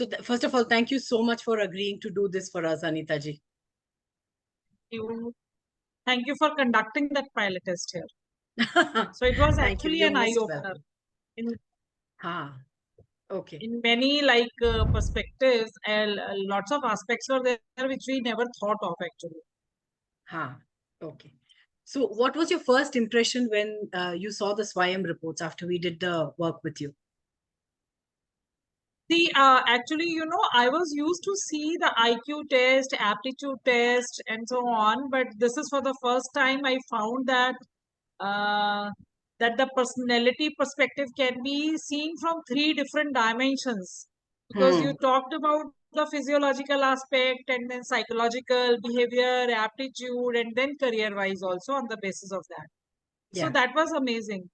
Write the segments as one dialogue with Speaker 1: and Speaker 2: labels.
Speaker 1: So first of all, thank you so much for agreeing to do this for us, Anita ji.
Speaker 2: Thank you for conducting that pilot test here. So it was
Speaker 1: Thank you.
Speaker 2: actually
Speaker 1: You're
Speaker 2: an
Speaker 1: most
Speaker 2: eye-opener
Speaker 1: welcome. Okay.
Speaker 2: in many perspectives, and lots of aspects were there which we never thought of actually.
Speaker 1: Okay. So what was your first impression when you saw the SWAYAM reports after we did the work with you?
Speaker 2: See, actually, I was used to see the IQ test, aptitude test, and so on, but this is for the first time I found that that the personality perspective can be seen from three different dimensions. Because you talked about the physiological aspect, and then psychological, behavior, aptitude, and then career-wise also on the basis of that. So
Speaker 1: Yeah.
Speaker 2: that was amazing.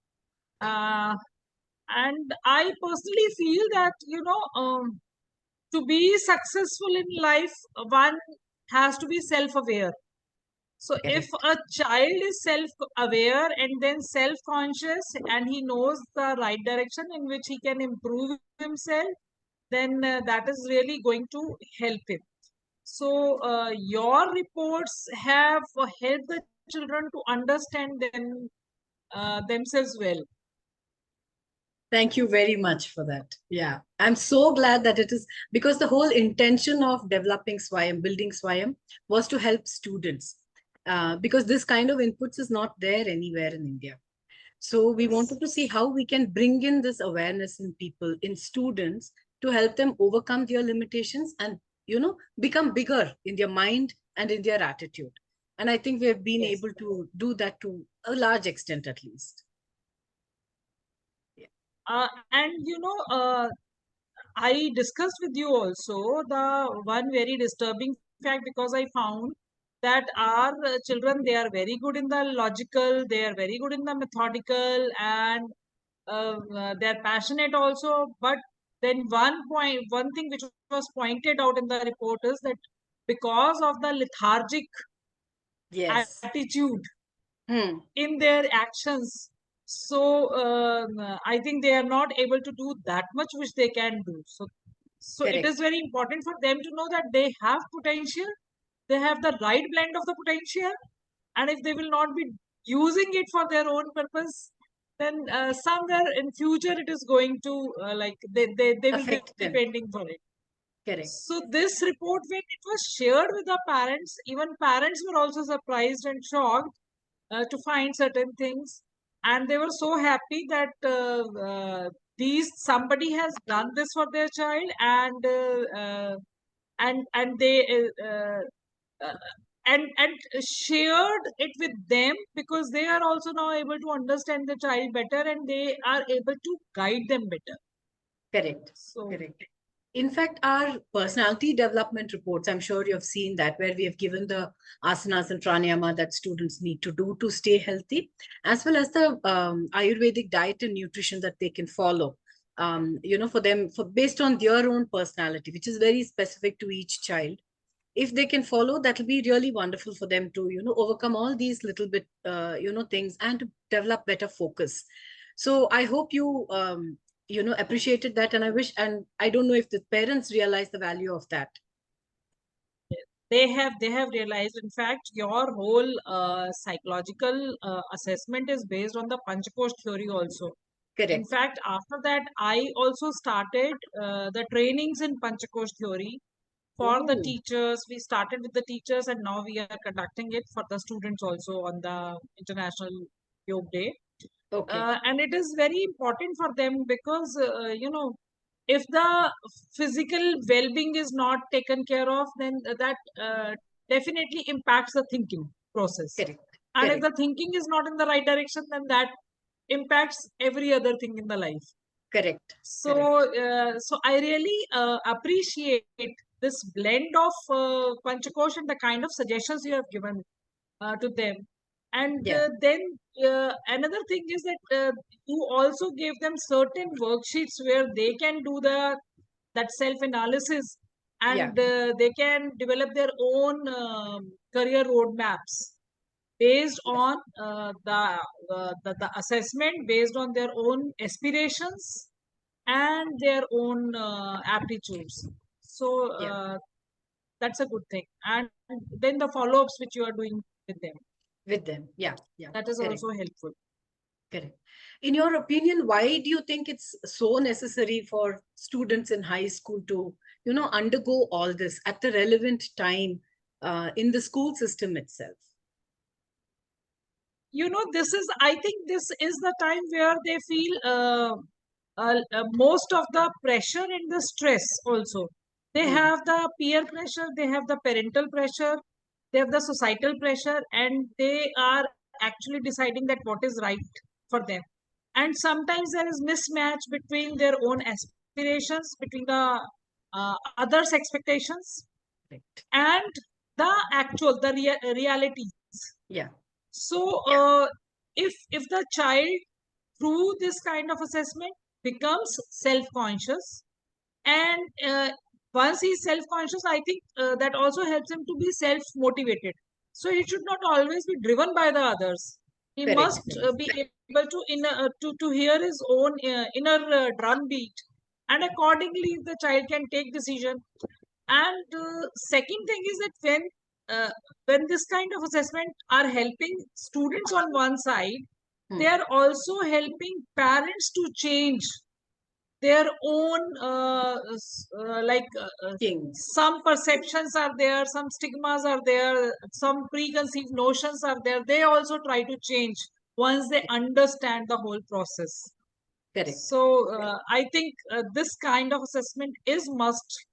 Speaker 2: And I personally feel that, to be successful in life, one has to be self-aware. So if
Speaker 1: Correct.
Speaker 2: a child is self-aware and then self-conscious, and he knows the right direction in which he can improve himself, then that is really going to help him. So your reports have helped the children to understand themselves well.
Speaker 1: Thank you very much for that. Yeah. I'm so glad that it is, because the whole intention of developing SWAYAM, building SWAYAM, was to help students. Because this kind of inputs is not there anywhere in India. So we wanted to see how we can bring in this awareness in people, in students, to help them overcome their limitations and, become bigger in their mind and in their attitude. And I think we have been able to do that to a large extent, at least.
Speaker 2: And I discussed with you also the one very disturbing fact, because I found that our children, they are very good in the logical, they are very good in the methodical, and they are passionate also. But then one thing which was pointed out in the report is that because of the lethargic
Speaker 1: Yes.
Speaker 2: attitude
Speaker 1: Hmm.
Speaker 2: in their actions, so I think they are not able to do that much which they can do. So it is
Speaker 1: Correct.
Speaker 2: very important for them to know that they have potential, they have the right blend of the potential, and if they will not be using it for their own purpose, then somewhere in future it is going to they will be
Speaker 1: Affect them.
Speaker 2: depending for it.
Speaker 1: Correct.
Speaker 2: So this report, when it was shared with the parents, even parents were also surprised and shocked to find certain things, and they were so happy that these somebody has done this for their child, and they uh, and shared it with them, because they are also now able to understand the child better, and they are able to guide them better.
Speaker 1: Correct.
Speaker 2: So
Speaker 1: Correct. In fact, our personality development reports, I'm sure you've seen that, where we have given the asanas and pranayama that students need to do to stay healthy, as well as the Ayurvedic diet and nutrition that they can follow. For them, for based on their own personality, which is very specific to each child. If they can follow, that'll be really wonderful for them to, overcome all these little bit, things, and to develop better focus. So I hope you, appreciated that. And I wish, and I don't know if the parents realize the value of that.
Speaker 2: they have realized. In fact, your whole psychological assessment is based on the Panchakosh theory also. In
Speaker 1: Correct.
Speaker 2: fact, after that, I also started the trainings in Panchakosh theory for the
Speaker 1: Oh,
Speaker 2: teachers. We started with the teachers, and now we are conducting it for the students also on the International Yoga Day.
Speaker 1: okay.
Speaker 2: And it is very important for them, because if the physical well-being is not taken care of, then that definitely impacts the thinking process,
Speaker 1: Correct.
Speaker 2: and if
Speaker 1: Correct.
Speaker 2: the thinking is not in the right direction, then that impacts every other thing in the life.
Speaker 1: Correct.
Speaker 2: So
Speaker 1: Correct.
Speaker 2: so I really appreciate this blend of Panchakosh and the kind of suggestions you have given to them. And
Speaker 1: Yeah.
Speaker 2: then another thing is that you also gave them certain worksheets where they can do that self analysis,
Speaker 1: Yeah.
Speaker 2: and they can develop their own career roadmaps based
Speaker 1: Yeah.
Speaker 2: on the assessment, based on their own aspirations, and their own aptitudes. So
Speaker 1: Yeah.
Speaker 2: that's a good thing. And then the follow-ups which you are doing with them,
Speaker 1: With them. Yeah. Yeah.
Speaker 2: that is
Speaker 1: Correct.
Speaker 2: also helpful.
Speaker 1: Correct. In your opinion, why do you think it's so necessary for students in high school to, undergo all this at the relevant time in the school system itself?
Speaker 2: I think this is the time where they feel most of the pressure and the stress also. They
Speaker 1: Mm.
Speaker 2: have the peer pressure, they have the parental pressure, they have the societal pressure, and they are actually deciding that what is right for them. And sometimes there is mismatch between their own aspirations, between the others' expectations,
Speaker 1: Correct.
Speaker 2: and the realities.
Speaker 1: Yeah.
Speaker 2: So,
Speaker 1: Yeah.
Speaker 2: if the child through this kind of assessment becomes self-conscious, and once he's self-conscious, I think that also helps him to be self-motivated. So he should not always be driven by the others. He
Speaker 1: Correct.
Speaker 2: must be able to to hear his own inner drum beat, and accordingly the child can take decision. And second thing is that when this kind of assessment are helping students on one side, they
Speaker 1: Hmm.
Speaker 2: are also helping parents to change their own
Speaker 1: Kings.
Speaker 2: some perceptions are there, some stigmas are there, some preconceived notions are there. They also try to change once they understand the whole process.
Speaker 1: Correct.
Speaker 2: So I think this kind of assessment is must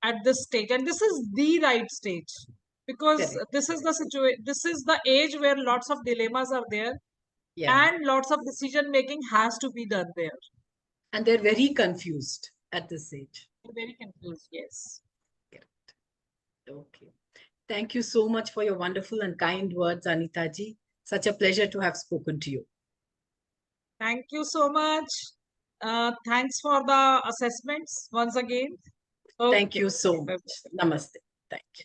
Speaker 2: at this stage, and this is the right stage, because
Speaker 1: Correct.
Speaker 2: this is the situation, this is the age where lots of dilemmas are there,
Speaker 1: Yeah.
Speaker 2: and lots of decision making has to be done there.
Speaker 1: And they're very confused at this age.
Speaker 2: Very confused, yes.
Speaker 1: Correct. Okay. Thank you so much for your wonderful and kind words, Anita ji. Such a pleasure to have spoken to you.
Speaker 2: Thank you so much. Thanks for the assessments once again.
Speaker 1: Thank
Speaker 2: Okay.
Speaker 1: you so
Speaker 2: Bye-bye.
Speaker 1: much. Namaste. Thank you.